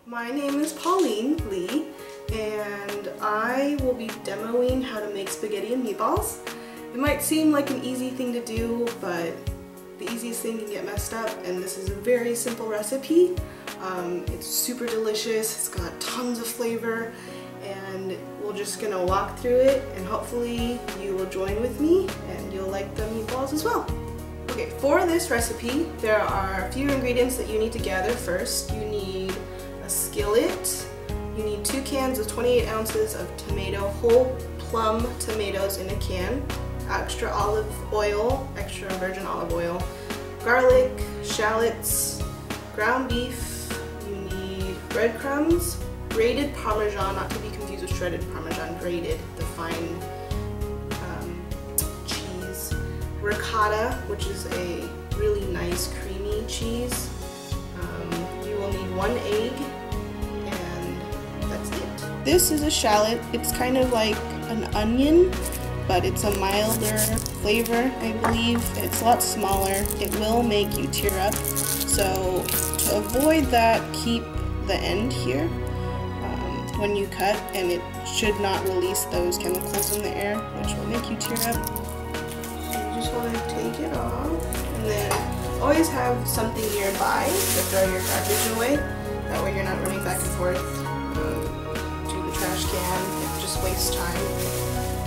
My name is Pauline Lee, and I will be demoing how to make spaghetti and meatballs. It might seem like an easy thing to do, but the easiest thing can get messed up, and this is a very simple recipe. It's super delicious, it's got tons of flavor, and we're just gonna walk through it, and hopefully you will join with me and you'll like the meatballs as well. Okay, for this recipe, there are a few ingredients that you need to gather first. You need a skillet, you need 2 cans of 28 ounces of whole plum tomatoes in a can, extra olive oil, extra virgin olive oil, garlic, shallots, ground beef, you need breadcrumbs, grated Parmesan, not to be confused with shredded Parmesan, grated, the fine cheese, ricotta, which is a really nice creamy cheese. You will need 1 egg, and that's it. This is a shallot. It's kind of like an onion, but it's a milder flavor, I believe. It's a lot smaller. It will make you tear up. So to avoid that, keep the end here when you cut, and it should not release those chemicals in the air, which will make you tear up. So you just want to take it off, and then always have something nearby to throw your garbage away. That way you're not running back and forth to the trash can. It just wastes time.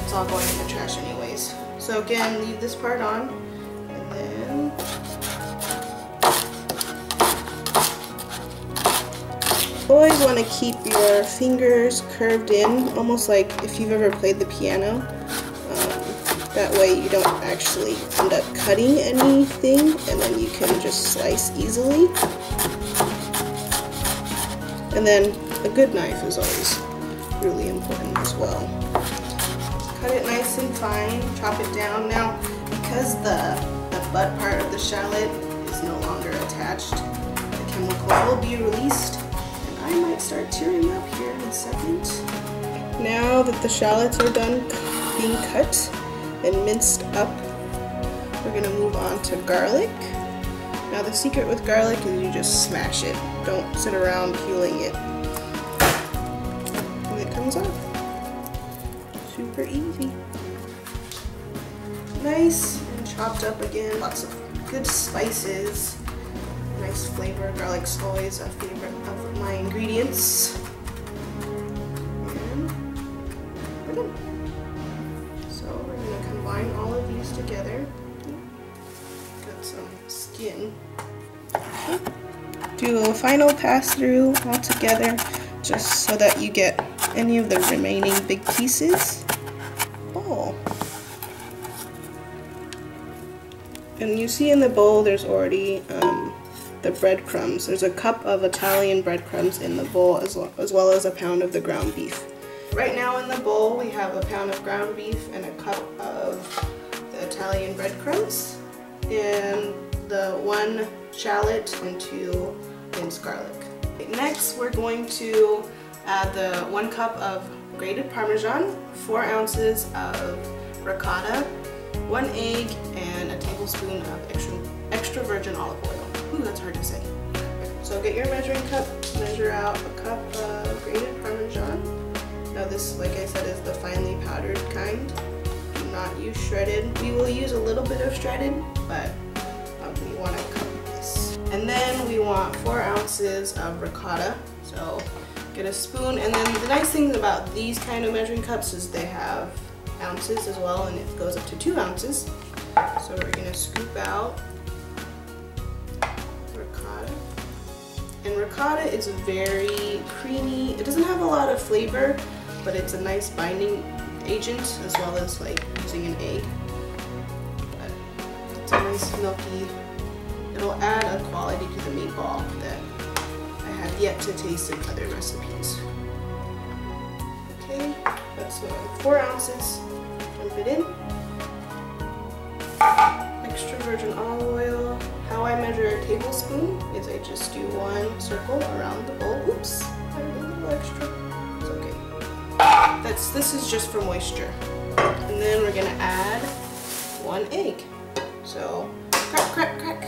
It's all going in the trash anyways. So again, leave this part on, and then always want to keep your fingers curved in, almost like if you've ever played the piano. That way you don't actually end up cutting anything, and then you can just slice easily. And then a good knife is always really important as well. Cut it nice and fine, chop it down. Now, because the butt part of the shallot is no longer attached, the chemical will be released, and I might start tearing up here in a second. Now that the shallots are done being cut and minced up, we're gonna move on to garlic. Now the secret with garlic is you just smash it. Don't sit around peeling it. And it comes off. Super easy. Nice and chopped up again. Lots of good spices. Nice flavor. Garlic's always a favorite of my ingredients. And we're done. So we're going to combine all of these together. Got some skin. Okay. Do a final pass through all together, just so that you get any of the remaining big pieces. Oh. And you see in the bowl there's already the breadcrumbs. There's a cup of Italian breadcrumbs in the bowl, as well as a pound of the ground beef. Right now in the bowl we have a pound of ground beef and a cup of the Italian breadcrumbs, and the 1 shallot and 2 minced garlic. Next we're going to add the 1 cup of grated Parmesan, 4 ounces of ricotta, 1 egg, and a tablespoon of extra virgin olive oil. Ooh, that's hard to say. So get your measuring cup, measure out a cup of grated Parmesan. Now this, like I said, is the finely powdered kind. Do not use shredded. We will use a little bit of shredded, but we want to cut this. And then we want 4 ounces of ricotta. So get a spoon, and then the nice thing about these kind of measuring cups is they have ounces as well, and it goes up to 2 ounces. So we're going to scoop out ricotta. And ricotta is very creamy. It doesn't have a lot of flavor, but it's a nice binding agent, as well as like using an egg. But it's a nice milky. It'll add a quality to the meatball that I have yet to taste in other recipes. Okay, that's 4 ounces. Dump it in. Extra virgin olive oil. How I measure a tablespoon is I just do 1 circle around the bowl. Oops, I did a little extra. It's okay. This is just for moisture. And then we're gonna add 1 egg. So crack, crack, crack.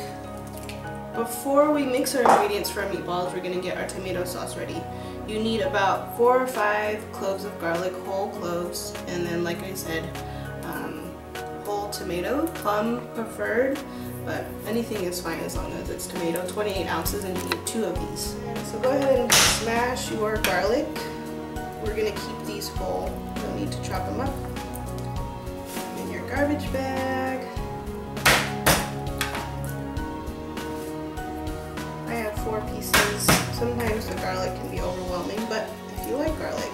before we mix our ingredients for our meatballs, we're gonna get our tomato sauce ready. You need about 4 or 5 cloves of garlic, whole cloves, and then like I said, whole tomato, plum preferred, but anything is fine as long as it's tomato. 28 ounces, and you need 2 of these. So go ahead and smash your garlic. We're gonna keep these whole. You don't need to chop them up. In your garbage bag. I have 4 pieces. Sometimes the garlic can be overwhelming, but if you like garlic,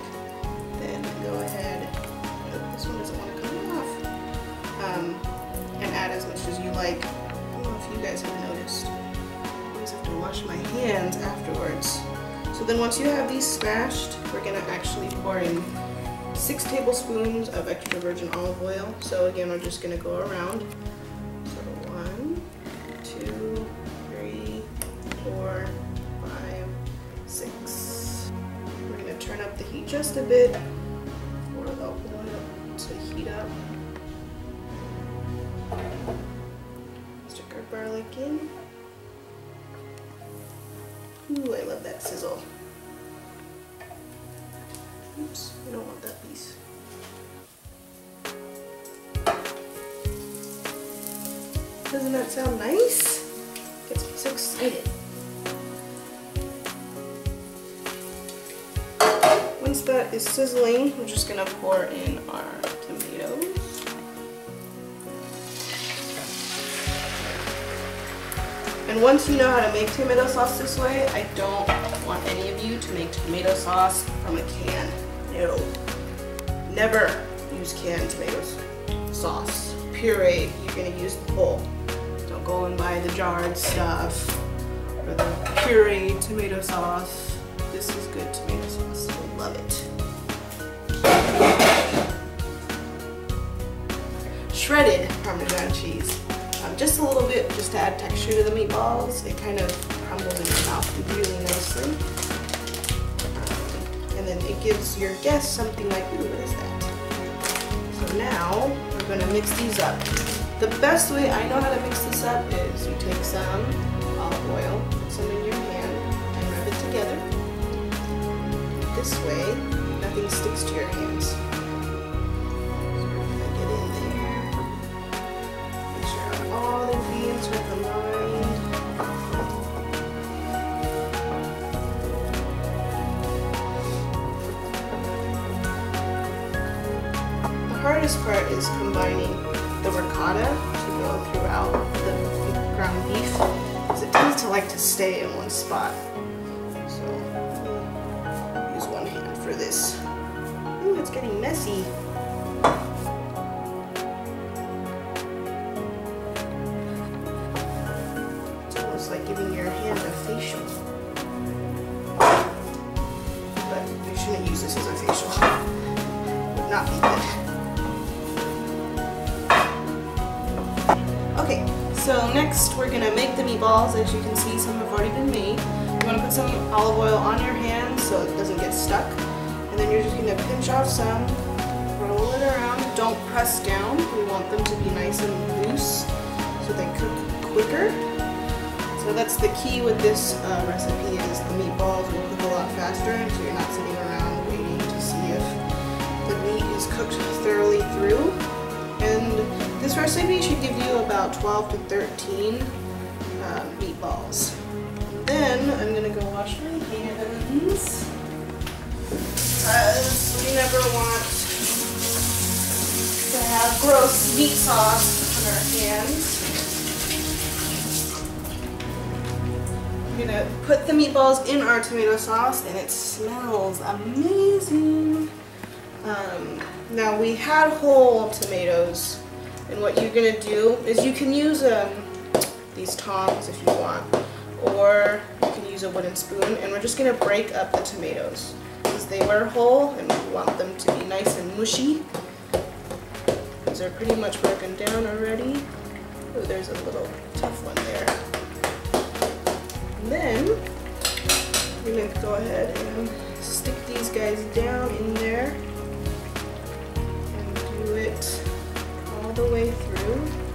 then go ahead. Oh, this one doesn't want to come off. And add as much as you like. I don't know if you guys have noticed. I always have to wash my hands afterwards. So then once you have these smashed, we're gonna actually pour in 6 tablespoons of extra virgin olive oil. So again, we're just gonna go around. So 1, 2, 3, 4, 5, 6. We're gonna turn up the heat just a bit for the oil to heat up. Stick our garlic in. Ooh, I love that sizzle. Oops, we don't want that piece. Doesn't that sound nice? Gets me so excited. Once that is sizzling, we're just gonna pour in our tomatoes. And once you know how to make tomato sauce this way, I don't want any of you to make tomato sauce from a can. No. Never use canned tomatoes sauce. Puree, you're gonna use the whole. Don't go and buy the jarred stuff or the pureed tomato sauce. This is good tomato sauce. I love it. Shredded Parmesan cheese. Just a little bit, just to add texture to the meatballs. It kind of crumbles in your mouth really nicely. And then it gives your guests something like, ooh, what is that? So now, we're gonna mix these up. The best way I know how to mix this up is you take some olive oil, put some in your hand, and rub it together. This way, nothing sticks to your hands. All the ingredients are combined. The hardest part is combining the ricotta to go throughout the ground beef, because it tends to like to stay in one spot. So I'll use one hand for this. Ooh, it's getting messy. Like giving your hand a facial. But you shouldn't use this as a facial. Would not be good. Okay, so next we're gonna make the meatballs. As you can see, some have already been made. You wanna put some olive oil on your hands so it doesn't get stuck. And then you're just gonna pinch off some, roll it around. Don't press down. We want them to be nice and loose so they cook quicker. So that's the key with this recipe, is the meatballs will cook a lot faster, so you're not sitting around waiting to see if the meat is cooked thoroughly through. And this recipe should give you about 12 to 13 meatballs. And then I'm gonna go wash my hands, because we never want to have gross meat sauce on our hands. I'm gonna put the meatballs in our tomato sauce, and it smells amazing. Now we had whole tomatoes, and what you're gonna do is you can use these tongs if you want, or you can use a wooden spoon, and we're just gonna break up the tomatoes because they were whole and we want them to be nice and mushy. These are pretty much broken down already. Oh, there's a little tough one there. And then we're going to go ahead and stick these guys down in there and do it all the way through.